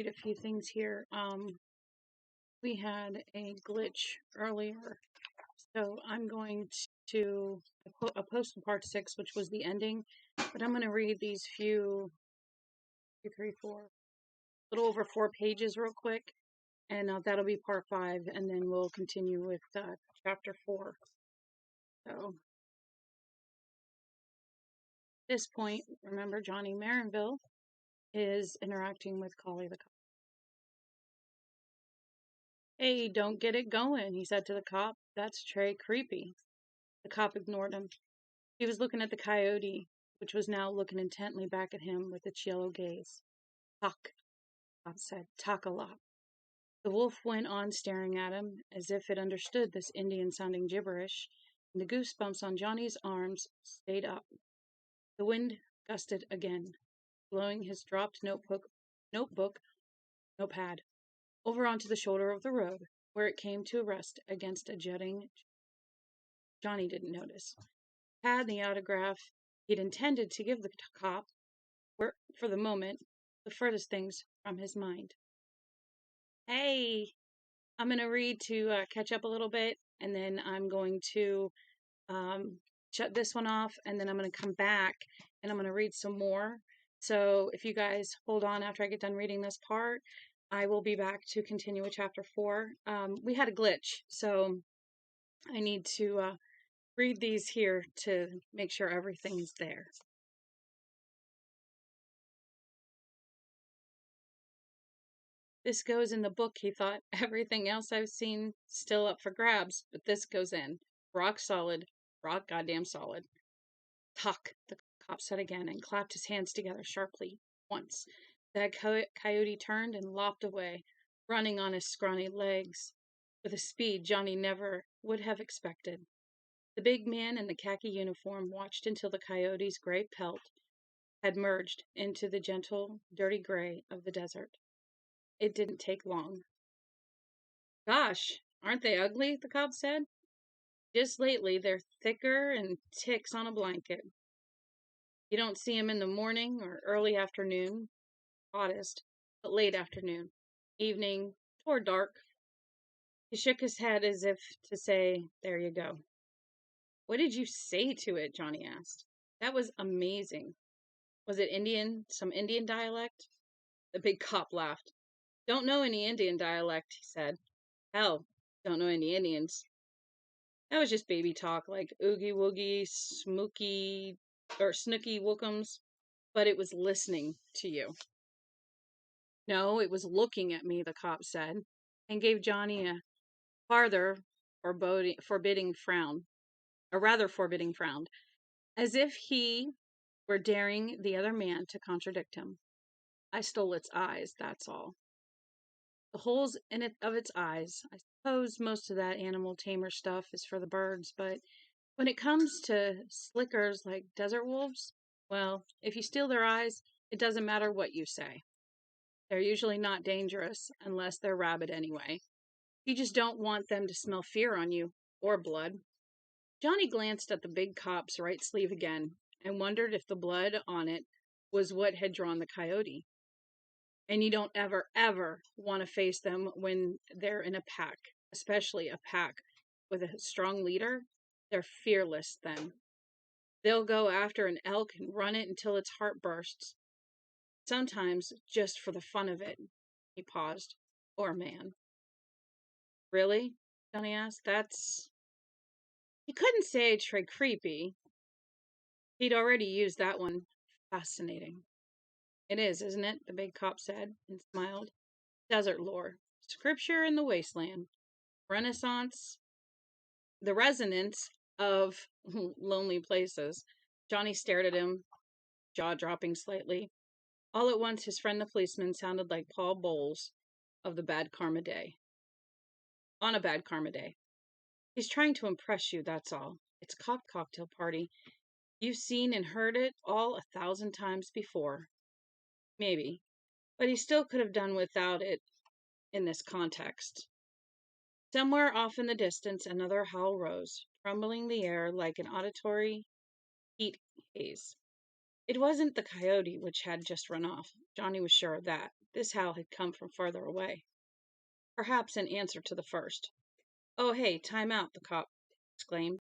read a few things here. We had a glitch earlier, so I'm going to I posted part 6, which was the ending, but I'm going to read these few, 2, 3, 4, a little over 4 pages real quick, and that'll be part 5, and then we'll continue with chapter 4. So, at this point, remember Johnny Marinville is interacting with Collie the cop. "Hey, don't get it going," he said to the cop. "That's Trey creepy." The cop ignored him. He was looking at the coyote, which was now looking intently back at him with its yellow gaze. "Talk," the cop said. "Talk a lot." The wolf went on staring at him, as if it understood this Indian-sounding gibberish, and the goosebumps on Johnny's arms stayed up. The wind gusted again, blowing his dropped notepad, over onto the shoulder of the road, where it came to rest against a jutting. Johnny didn't notice. Had the autograph he'd intended to give the cop were, for the moment, the furthest things from his mind. Hey, I'm going to read to catch up a little bit, and then I'm going to shut this one off, and then I'm going to come back, and I'm going to read some more. So if you guys hold on after I get done reading this part, I will be back to continue with chapter 4. We had a glitch, so I need to read these here to make sure everything's there. This goes in the book, he thought. Everything else I've seen still up for grabs, but this goes in. Rock solid. Rock goddamn solid. "Talk," the cop said again, and clapped his hands together sharply. Once. That coyote turned and lopped away, running on his scrawny legs, with a speed Johnny never would have expected. The big man in the khaki uniform watched until the coyote's gray pelt had merged into the gentle, dirty gray of the desert. It didn't take long. "Gosh, aren't they ugly?" the cop said. "Just lately, they're thicker and ticks on a blanket. You don't see 'em in the morning or early afternoon, hottest, but late afternoon, evening, toward dark." He shook his head as if to say, "There you go." "What did you say to it?" Johnny asked. "That was amazing. Was it Indian, some Indian dialect?" The big cop laughed. "Don't know any Indian dialect," he said. "Hell, don't know any Indians. That was just baby talk, like oogie woogie, smooky, or snooky wookums, but it was listening to you." "No, it was looking at me," the cop said, and gave Johnny a rather forbidding frown, as if he were daring the other man to contradict him. "I stole its eyes, that's all." "The holes in it of its eyes. I suppose most of that animal tamer stuff is for the birds, but when it comes to slickers like desert wolves, well, if you steal their eyes, it doesn't matter what you say. They're usually not dangerous, unless they're rabid anyway. You just don't want them to smell fear on you, or blood." Johnny glanced at the big cop's right sleeve again, and wondered if the blood on it was what had drawn the coyote. And you don't ever want to face them when they're in a pack, especially a pack with a strong leader. They're fearless then. They'll go after an elk and run it until its heart bursts. Sometimes just for the fun of it. He paused. Or a man. "Really?" Johnny asked. He couldn't say Trey creepy. He'd already used that one. Fascinating. "It is, isn't it?" the big cop said, and smiled. "Desert lore. Scripture in the wasteland. Renaissance. The resonance of lonely places." Johnny stared at him, jaw dropping slightly. All at once, his friend the policeman sounded like Paul Bowles of the Bad Karma Day. On a Bad Karma Day. "He's trying to impress you, that's all. It's cop cocktail party. You've seen and heard it all 1,000 times before." Maybe. But he still could have done without it in this context. Somewhere off in the distance, another howl rose, trembling the air like an auditory heat haze. It wasn't the coyote which had just run off. Johnny was sure of that. this howl had come from farther away, perhaps in answer to the first. "Oh, hey, time out," the cop exclaimed.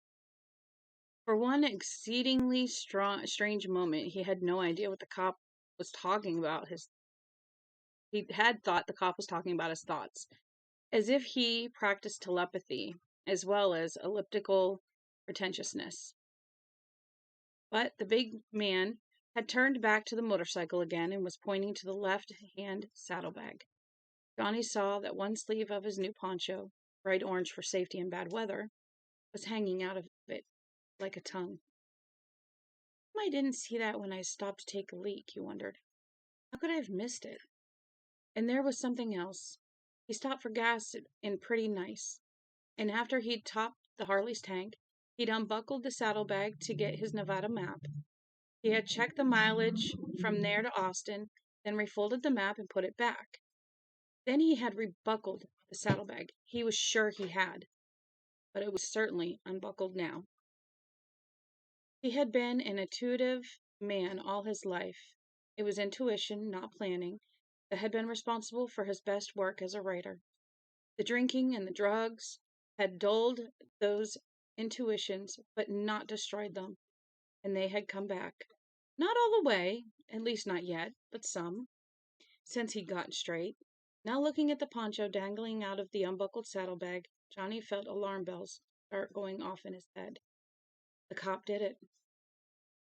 For one exceedingly strange moment, he had no idea what the cop was talking about. He had thought the cop was talking about his thoughts, as if he practiced telepathy as well as elliptical pretentiousness. But the big man had turned back to the motorcycle again and was pointing to the left-hand saddlebag. Johnny saw that one sleeve of his new poncho, bright orange for safety in bad weather, was hanging out of it like a tongue. I didn't see that when I stopped to take a leak, he wondered. How could I have missed it? And there was something else. He stopped for gas in Pretty Nice, and after he'd topped the Harley's tank, he'd unbuckled the saddlebag to get his Nevada map. He had checked the mileage from there to Austin, then refolded the map and put it back. Then he had rebuckled the saddlebag. He was sure he had, but it was certainly unbuckled now. He had been an intuitive man all his life. It was intuition, not planning, that had been responsible for his best work as a writer. The drinking and the drugs had dulled those intuitions, but not destroyed them, and they had come back. Not all the way, at least not yet, but some, since he'd gotten straight. Now looking at the poncho dangling out of the unbuckled saddlebag, Johnny felt alarm bells start going off in his head. The cop did it.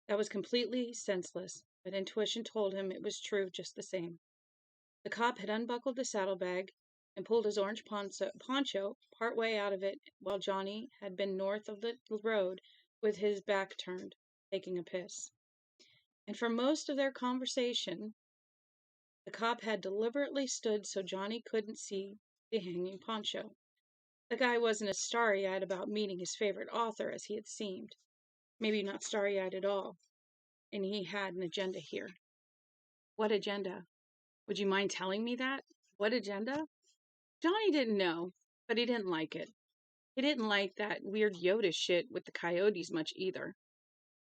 That was completely senseless, but intuition told him it was true just the same. The cop had unbuckled the saddlebag and pulled his orange poncho part way out of it while Johnny had been north of the road with his back turned, taking a piss. And for most of their conversation, the cop had deliberately stood so Johnny couldn't see the hanging poncho. The guy wasn't as starry-eyed about meeting his favorite author as he had seemed. Maybe not starry-eyed at all. And he had an agenda here. What agenda? Would you mind telling me that? What agenda? Johnny didn't know, but he didn't like it. He didn't like that weird Yoda shit with the coyotes much either.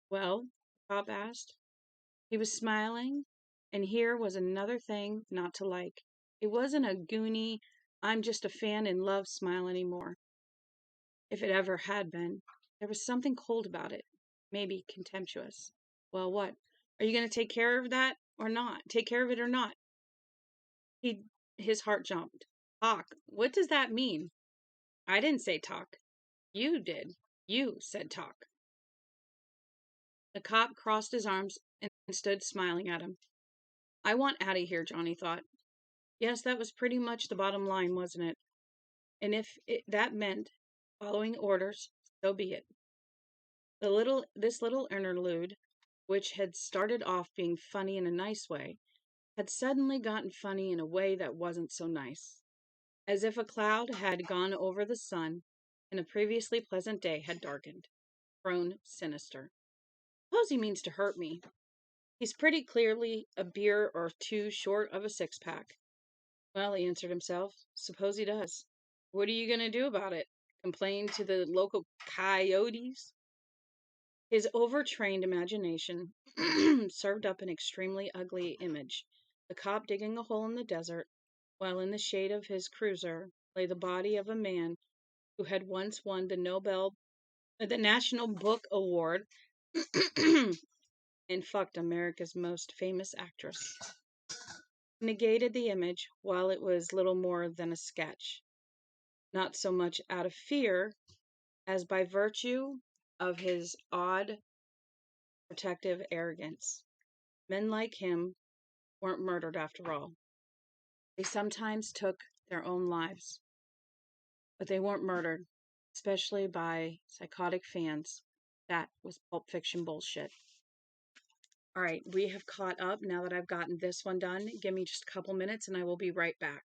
Well, the cop asked. He was smiling, and here was another thing not to like. It wasn't a goony, I'm just a fan in love smile anymore. If it ever had been, there was something cold about it, maybe contemptuous. Well, what? Are you going to take care of that or not? Take care of it or not? His heart jumped. Talk. What does that mean? I didn't say talk. You did. You said talk. The cop crossed his arms and stood smiling at him. I want out of here, Johnny thought. Yes, that was pretty much the bottom line, wasn't it? And if that meant following orders, so be it. This little interlude, which had started off being funny in a nice way, had suddenly gotten funny in a way that wasn't so nice. As if a cloud had gone over the sun and a previously pleasant day had darkened, grown sinister. Suppose he means to hurt me. He's pretty clearly a beer or two short of a six-pack. Well, he answered himself, suppose he does. What are you going to do about it? Complain to the local coyotes? His overtrained imagination served up an extremely ugly image. The cop digging a hole in the desert, while in the shade of his cruiser lay the body of a man who had once won the National Book Award, and fucked America's most famous actress. Negated the image while it was little more than a sketch, not so much out of fear as by virtue of his odd protective arrogance. Men like him weren't murdered after all. They sometimes took their own lives, but they weren't murdered, especially by psychotic fans. That was Pulp Fiction bullshit. All right, we have caught up now that I've gotten this one done. Give me just a couple minutes and I will be right back.